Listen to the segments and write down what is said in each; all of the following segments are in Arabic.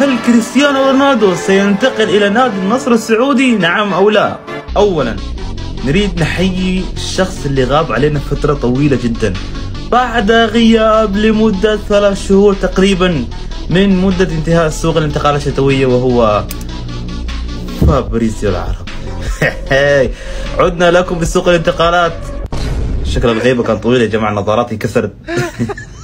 هل كريستيانو رونالدو سينتقل إلى نادي النصر السعودي نعم أو لا؟ أولا نريد نحيي الشخص اللي غاب علينا فترة طويلة جدا بعد غياب لمدة 3 شهور تقريبا من مدة انتهاء سوق الانتقالات الشتوية، وهو فابريزيو العرب. عدنا لكم بسوق الانتقالات. شكل الغيبة كان طويل يا جماعة، نظاراتي كسرت.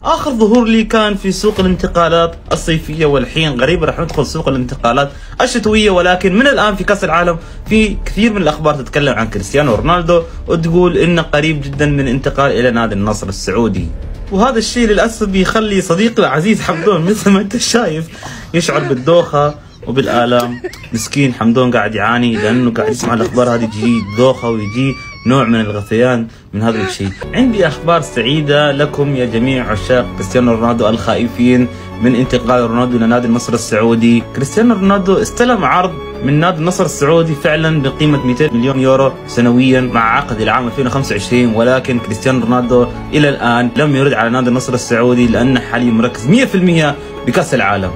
آخر ظهور لي كان في سوق الانتقالات الصيفية، والحين غريبة راح ندخل سوق الانتقالات الشتوية، ولكن من الآن في كأس العالم في كثير من الأخبار تتكلم عن كريستيانو رونالدو وتقول إنه قريب جدا من الانتقال إلى نادي النصر السعودي. وهذا الشيء للأسف بيخلي صديقي العزيز حمدون مثل ما أنت شايف يشعر بالدوخة وبالآلام. مسكين حمدون قاعد يعاني لأنه قاعد يسمع الأخبار هذه، تجي دوخة ويجي نوع من الغثيان من هذا الشيء. عندي أخبار سعيدة لكم يا جميع عشاق كريستيانو رونالدو الخائفين من انتقال رونالدو إلى نادي النصر السعودي. كريستيانو رونالدو استلم عرض من نادي النصر السعودي فعلا بقيمة 200 مليون يورو سنويا مع عقد إلى عام 2025، ولكن كريستيانو رونالدو إلى الآن لم يرد على نادي النصر السعودي لأنه حاليا مركز 100% بكأس العالم.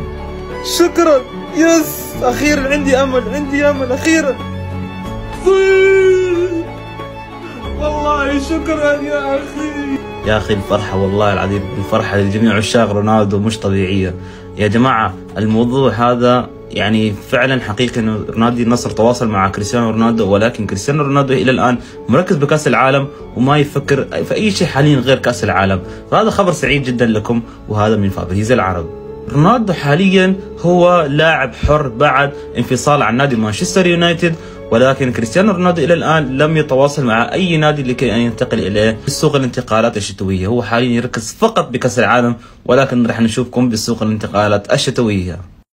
شكرا، يس أخيرا عندي أمل أخيرا. والله شكرا يا أخي. يا أخي الفرحة والله العظيم، الفرحة للجميع عشاق رونالدو مش طبيعية يا جماعة. الموضوع هذا يعني فعلا حقيقي انه نادي النصر تواصل مع كريستيانو رونالدو، ولكن كريستيانو رونالدو الى الان مركز بكاس العالم وما يفكر في اي شيء حاليا غير كاس العالم، فهذا خبر سعيد جدا لكم، وهذا من فابريزيو العرب. رونالدو حاليا هو لاعب حر بعد انفصال عن نادي مانشستر يونايتد، ولكن كريستيانو رونالدو الى الان لم يتواصل مع اي نادي لكي ان ينتقل اليه في سوق الانتقالات الشتويه. هو حاليا يركز فقط بكاس العالم، ولكن راح نشوفكم بسوق الانتقالات الشتويه.